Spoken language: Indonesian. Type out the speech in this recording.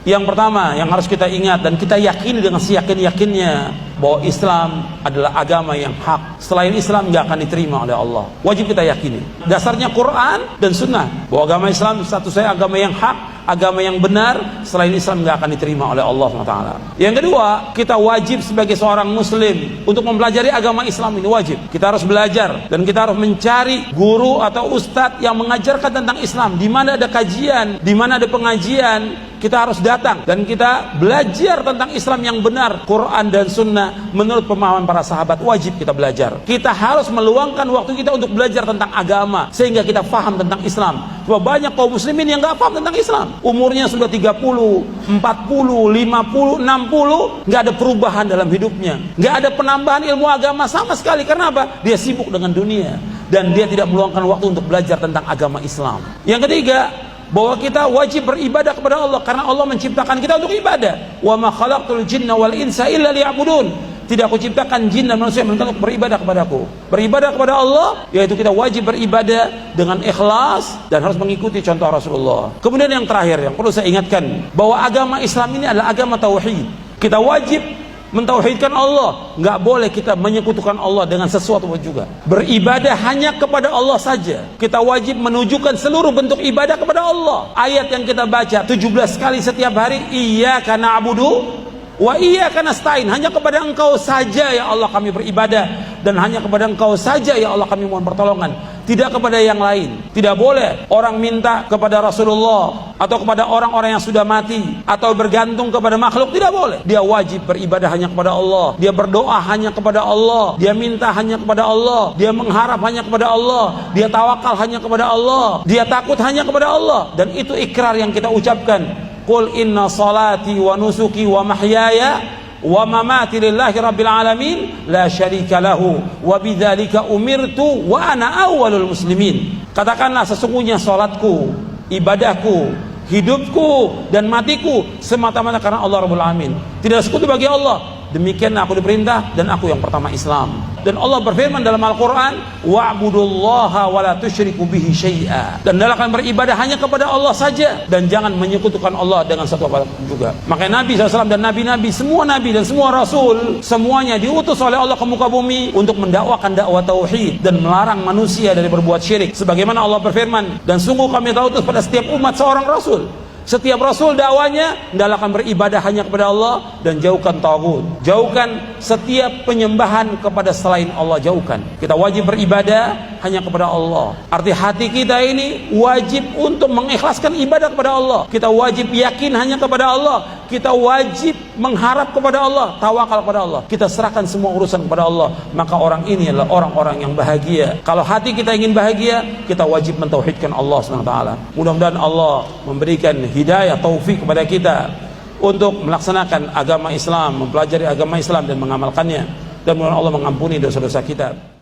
Yang pertama yang harus kita ingat dan kita yakini dengan seyakin-yakinnya bahwa Islam adalah agama yang hak. Selain Islam nggak akan diterima oleh Allah. Wajib kita yakini. Dasarnya Quran dan Sunnah bahwa agama Islam satu-satunya agama yang hak, agama yang benar. Selain Islam nggak akan diterima oleh Allah SWT. Yang kedua, kita wajib sebagai seorang Muslim untuk mempelajari agama Islam ini wajib. Kita harus belajar dan kita harus mencari guru atau ustadz yang mengajarkan tentang Islam. Di mana ada kajian, di mana ada pengajian, kita harus datang dan kita belajar tentang Islam yang benar, Quran dan Sunnah menurut pemahaman para sahabat. Wajib kita belajar. Kita harus meluangkan waktu kita untuk belajar tentang agama sehingga kita paham tentang Islam. Sebab banyak kaum muslimin yang nggak paham tentang Islam. Umurnya sudah 30, 40, 50, 60, nggak ada perubahan dalam hidupnya, nggak ada penambahan ilmu agama sama sekali. Karena apa? Dia sibuk dengan dunia dan dia tidak meluangkan waktu untuk belajar tentang agama Islam. Yang ketiga, bahwa kita wajib beribadah kepada Allah karena Allah menciptakan kita untuk ibadah. Wa ma khalaqtul jinna wal insa illa liya'budun. Tidak aku ciptakan jin dan manusia melainkan untuk beribadah kepadaku. Beribadah kepada Allah yaitu kita wajib beribadah dengan ikhlas dan harus mengikuti contoh Rasulullah. Kemudian yang terakhir yang perlu saya ingatkan bahwa agama Islam ini adalah agama tauhid. Kita wajib mentauhidkan Allah. Nggak boleh kita menyekutukan Allah dengan sesuatu juga. Beribadah hanya kepada Allah saja. Kita wajib menunjukkan seluruh bentuk ibadah kepada Allah. Ayat yang kita baca 17 kali setiap hari, iyyaka na'budu wa iyyaka nasta'in. Hanya kepada Engkau saja ya Allah kami beribadah, dan hanya kepada Engkau saja ya Allah kami mohon pertolongan, tidak kepada yang lain. Tidak boleh orang minta kepada Rasulullah atau kepada orang-orang yang sudah mati atau bergantung kepada makhluk. Tidak boleh. Dia wajib beribadah hanya kepada Allah. Dia berdoa hanya kepada Allah. Dia minta hanya kepada Allah. Dia mengharap hanya kepada Allah. Dia tawakal hanya kepada Allah. Dia takut hanya kepada Allah. Dan itu ikrar yang kita ucapkan. Qul inna salati wa nusuki wa mahyaya wa mamati lillahi rabbil alamin la syarika lahu wa bidzalika umirtu wa ana awwalul muslimin. Katakanlah sesungguhnya salatku, ibadahku, hidupku dan matiku semata-mata karena Allah Rabbul Alamin. Tidak sekutu bagi Allah. Demikian aku diperintah dan aku yang pertama Islam. Dan Allah berfirman dalam Al-Quran, wa'budullaha wa la tusyriku bihi syai'a. Dan hendaklah beribadah hanya kepada Allah saja dan jangan menyekutukan Allah dengan satu apapun juga. Makanya Nabi SAW dan Nabi-Nabi, semua Nabi dan semua Rasul, semuanya diutus oleh Allah ke muka bumi untuk mendakwakan dakwah tauhid dan melarang manusia dari berbuat syirik. Sebagaimana Allah berfirman, dan sungguh kami telah utus pada setiap umat seorang Rasul. Setiap Rasul dakwanya hendaklah beribadah hanya kepada Allah dan jauhkan taghut. Jauhkan setiap penyembahan kepada selain Allah, jauhkan. Kita wajib beribadah hanya kepada Allah. Arti hati kita ini wajib untuk mengikhlaskan ibadah kepada Allah. Kita wajib yakin hanya kepada Allah. Kita wajib mengharap kepada Allah, tawakal kepada Allah. Kita serahkan semua urusan kepada Allah. Maka orang ini adalah orang-orang yang bahagia. Kalau hati kita ingin bahagia, kita wajib mentauhidkan Allah SWT. Mudah-mudahan Allah memberikan hidayah, taufik kepada kita untuk melaksanakan agama Islam, mempelajari agama Islam dan mengamalkannya. Dan mudah-mudahan Allah mengampuni dosa-dosa kita.